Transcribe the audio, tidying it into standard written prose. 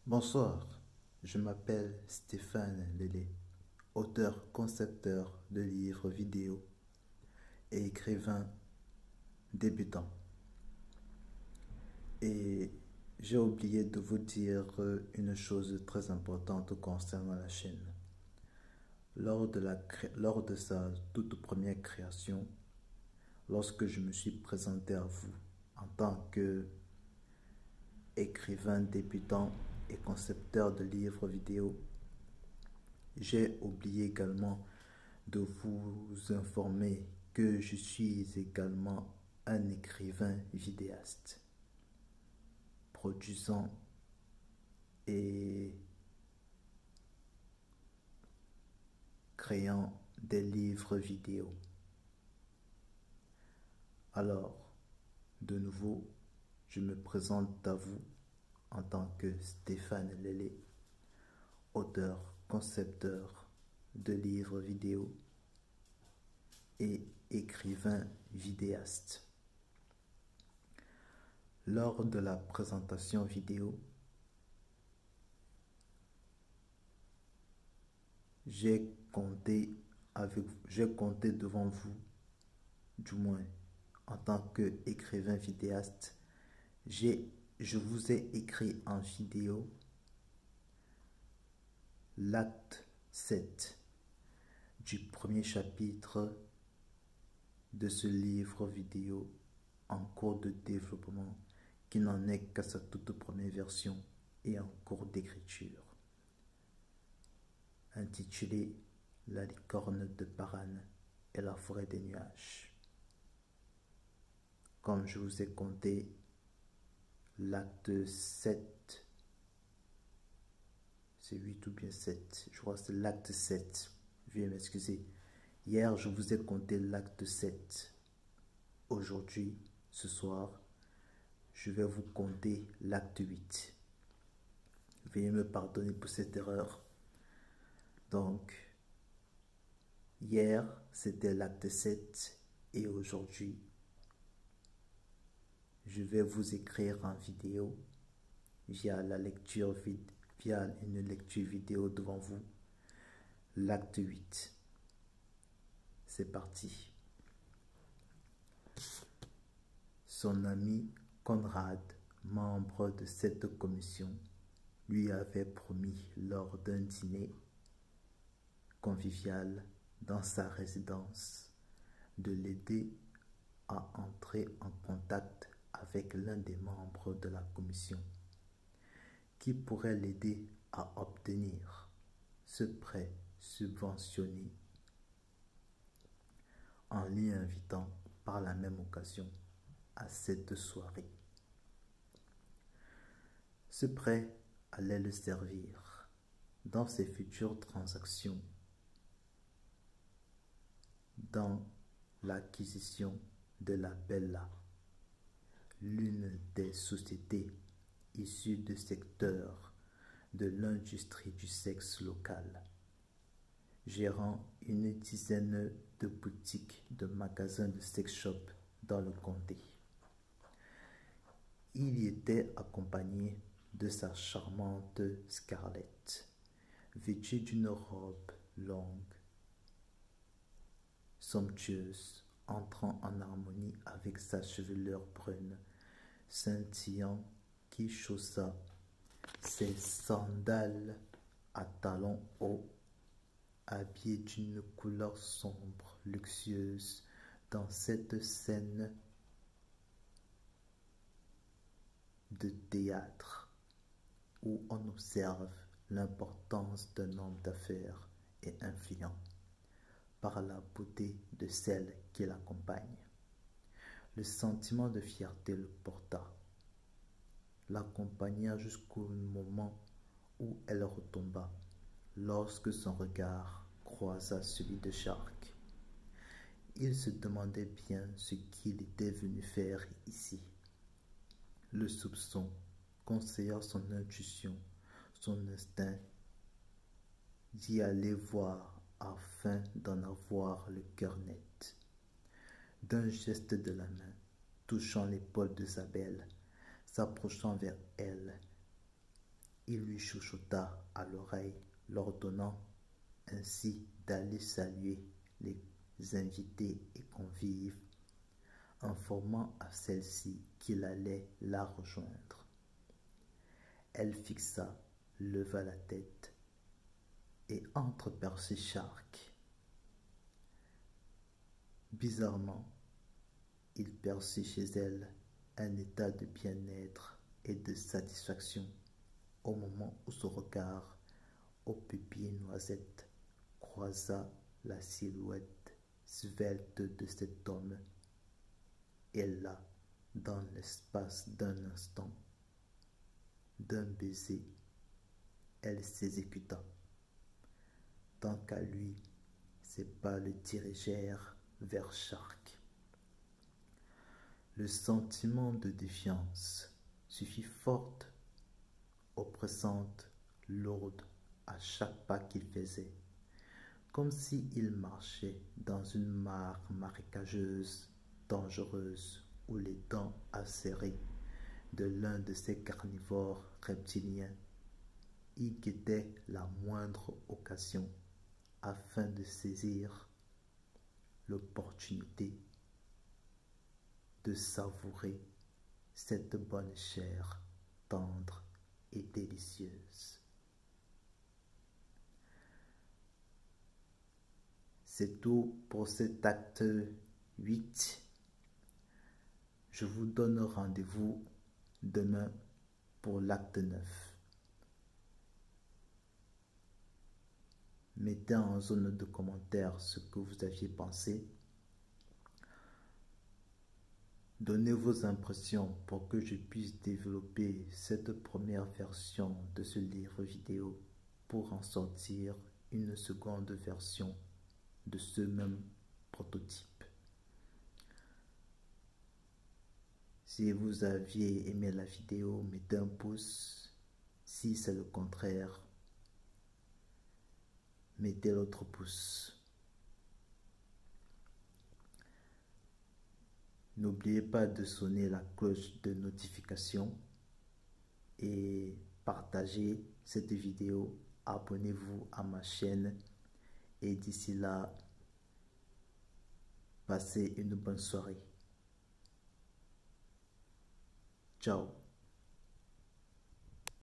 Bonsoir, je m'appelle Stéphane Lélé, auteur-concepteur de livres vidéo et écrivain débutant. Et j'ai oublié de vous dire une chose très importante concernant la chaîne. Lors de sa toute première création, lorsque je me suis présenté à vous en tant que écrivain débutant et concepteur de livres vidéo, j'ai oublié également de vous informer que je suis également un écrivain vidéaste, produisant et créant des livres vidéo. Alors, de nouveau, je me présente à vous en tant que Stéphane Lélé, auteur, concepteur de livres vidéo et écrivain vidéaste. Lors de la présentation vidéo, j'ai compté devant vous, du moins en tant qu'écrivain vidéaste, je vous ai écrit en vidéo l'acte 7 du premier chapitre de ce livre vidéo en cours de développement qui n'en est qu'à sa toute première version et en cours d'écriture, intitulé La licorne de Paran et la forêt des nuages. Comme je vous ai compté, l'acte 7, c'est 8 ou bien 7, je crois que c'est l'acte 7, veuillez m'excuser. Hier, je vous ai compté l'acte 7. Aujourd'hui, ce soir, je vais vous compter l'acte 8. Veuillez me pardonner pour cette erreur. Donc, hier, c'était l'acte 7 et aujourd'hui, je vais vous écrire en vidéo via une lecture vidéo devant vous l'acte 8. C'est parti. Son ami Conrad, membre de cette commission, lui avait promis lors d'un dîner convivial dans sa résidence de l'aider à entrer en contact avec l'un des membres de la commission qui pourrait l'aider à obtenir ce prêt subventionné en l'y invitant par la même occasion à cette soirée. Ce prêt allait le servir dans ses futures transactions, dans l'acquisition de la Bella, l'une des sociétés issues du secteur de l'industrie du sexe local, gérant une dizaine de boutiques de magasins de sex shop dans le comté. Il y était accompagné de sa charmante Scarlett, vêtue d'une robe longue, somptueuse, entrant en harmonie avec sa chevelure brune, scintillant, qui chaussa ses sandales à talons hauts, habillée d'une couleur sombre, luxueuse, dans cette scène de théâtre où on observe l'importance d'un homme d'affaires et influent par la beauté de celle qui l'accompagne. Le sentiment de fierté le porta, l'accompagna jusqu'au moment où elle retomba, lorsque son regard croisa celui de Shark. Il se demandait bien ce qu'il était venu faire ici. Le soupçon conseilla son intuition, son instinct d'y aller voir afin d'en avoir le cœur net. D'un geste de la main, touchant l'épaule d'Isabelle, s'approchant vers elle, Il lui chuchota à l'oreille, leur donnant ainsi d'aller saluer les invités et convives, informant à celle-ci qu'il allait la rejoindre. Elle fixa, leva la tête et entreaperçut Shark. Bizarrement, il perçut chez elle un état de bien-être et de satisfaction au moment où son regard, aux pupilles noisettes, croisa la silhouette svelte de cet homme. Et là, dans l'espace d'un instant, d'un baiser, elle s'exécuta. Tant qu'à lui, ses pas le dirigèrent vers Shark. Le sentiment de défiance suffit forte, oppressante, lourde à chaque pas qu'il faisait, comme s'il marchait dans une mare marécageuse, dangereuse, où les dents acérées de l'un de ces carnivores reptiliens y guettait la moindre occasion afin de saisir l'opportunité de savourer cette bonne chair tendre et délicieuse. C'est tout pour cet acte 8. Je vous donne rendez-vous demain pour l'acte 9. Mettez en zone de commentaires ce que vous aviez pensé. Donnez vos impressions pour que je puisse développer cette première version de ce livre vidéo pour en sortir une seconde version de ce même prototype. Si vous aviez aimé la vidéo, mettez un pouce. Si c'est le contraire, mettez l'autre pouce. N'oubliez pas de sonner la cloche de notification et partagez cette vidéo. Abonnez-vous à ma chaîne et d'ici là, passez une bonne soirée. Ciao.